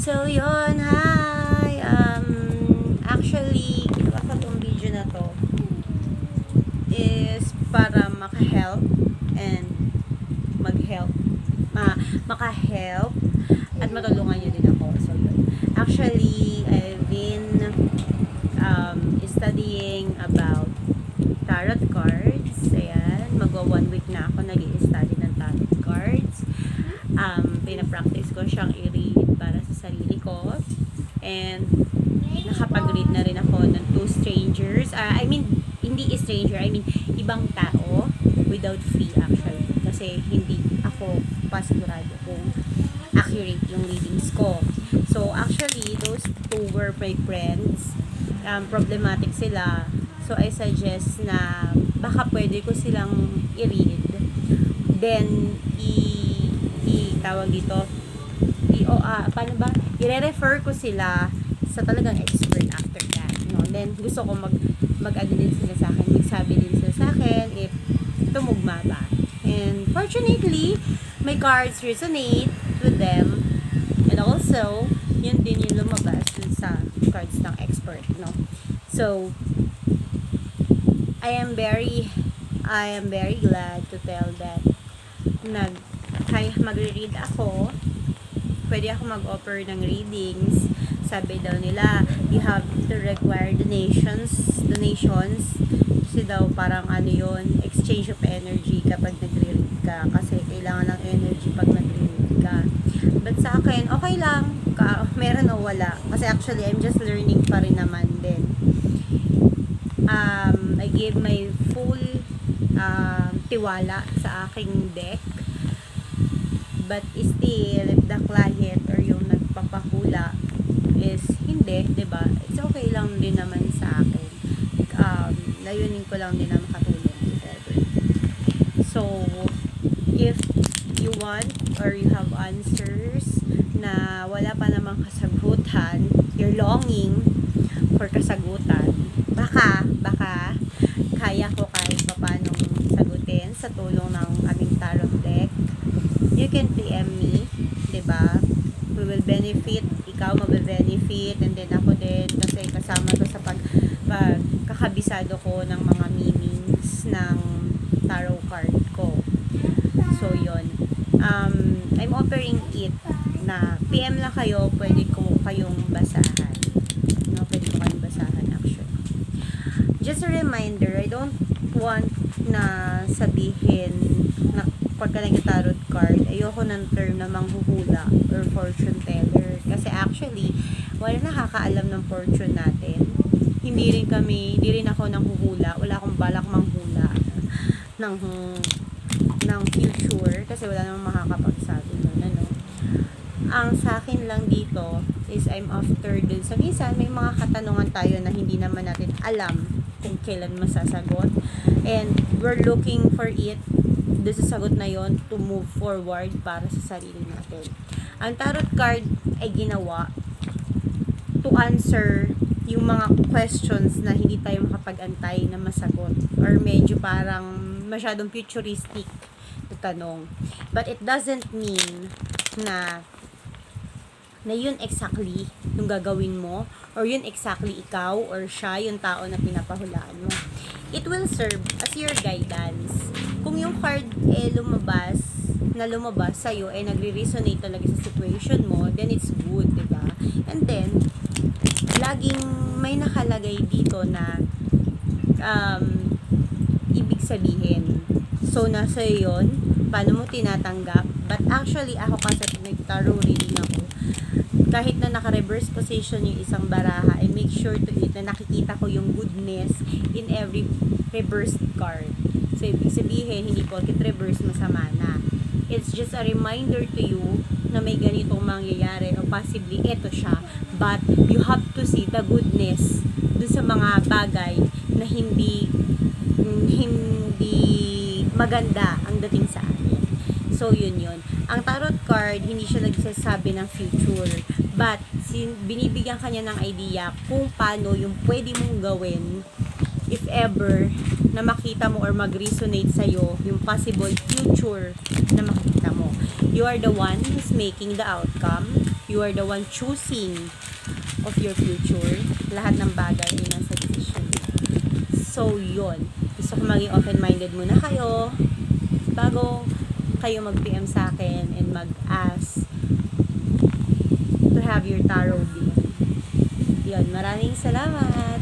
So, yun, hi! Actually, ginawa ko tong video na to is para maka-help and mag-help. Maka-help at matulungan nyo din ako. So, yun. Actually, I've been studying about tarot cards. Ayan, magwa 1 week na ako nag-i-study ng tarot cards. Pinapractice ko siyang i-read para sa sarili ko. And nakapag-read na rin ako ng 2 strangers. I mean, hindi stranger, I mean, ibang tao without fee actually. Kasi hindi ako pasigurado kung accurate yung readings ko. So, actually, those 2 were my friends. Problematic sila. So, I suggest na baka pwede ko silang i-read. Then, tawag dito, paano ba? I-refer ko sila sa talagang expert after that. No? Then, gusto ko mag-ano din sila sa akin. Magsabi din sila sa akin if tumugma ba. And, fortunately, my cards resonate with them. And also, yun din yung lumabas dun sa cards ng expert. No? So, I am very glad to tell that kaya magre-read ako, pwede ako mag-offer ng readings. Sabi daw nila, you have to require donations. Kasi daw parang ano yun, exchange of energy kapag nagre-read ka. Kasi kailangan ng energy pag nagre-read ka. But sa akin, okay lang. Meron o wala. Kasi actually, I'm just learning pa rin naman din. I gave my full tiwala sa aking deck. But still, if the client or yung nagpapahula is hindi, diba? It's okay lang din naman sa akin. Layunin ko lang din na makatulong. So, if you want or you have answers na wala pa namang kasagutan, you're longing for kasagutan, baka kaya ko kahit papanong sagutin sa tulong ng aming tarot deck. You can PM me, diba? We will benefit, ikaw mabe-benefit, and then ako din, kasi kasama to sa pagkakabisado ko ng mga meanings ng tarot card ko. So, yun. I'm offering it na PM lang kayo, pwede ko kayong basahan. No, pwede ko kayong basahan actually. Just a reminder, I don't want na sabihin na pagka nag-tarot card, ayoko ng term na manghuhula or fortune teller. Kasi actually, wala nakakaalam ng fortune natin. Hindi rin ako nanghuhula. Wala akong balak manghula ng future. Kasi wala namang makakapagsabi nun, ano. Ang sa akin lang dito is I'm after dun sa minsan may mga katanungan tayo na hindi naman natin alam kung kailan masasagot. And we're looking for it doon sa sagot na yon to move forward para sa sarili natin. Ang tarot card ay ginawa to answer yung mga questions na hindi tayo makapag-antay na masagot or medyo parang masyadong futuristic na tanong. But it doesn't mean na yun exactly yung gagawin mo or yun exactly ikaw or siya yung tao na pinapahulaan mo. It will serve as your guidance. Kung yung card lumabas sa'yo nagre-resonate talaga sa situation mo, then it's good, diba? And then, laging may nakalagay dito na ibig sabihin. So, nasa yun, paano mo tinatanggap? But actually, ako kasi nag-tarot reading ako, kahit na naka-reverse position yung isang baraha, I make sure to it na nakikita ko yung goodness in every reversed card. So, ibig sabihin, hindi porket reverse masama na. It's just a reminder to you na may ganitong mangyayari or possibly ito siya. But, you have to see the goodness dun sa mga bagay na hindi maganda ang dating sa atin. So, yun. Ang tarot card, hindi siya nagsasabi ng future. But, binibigyan kanya ng idea kung paano yung pwede mong gawin if ever na makita mo or mag-resonate sa'yo yung possible future future na makikita mo. You are the one who's making the outcome. You are the one choosing of your future. Lahat ng bagay ay nasa decision. So, yun. Gusto ko maging open-minded muna kayo bago kayo mag-PM sa akin and mag-ask to have your tarot read. Yun, maraming salamat!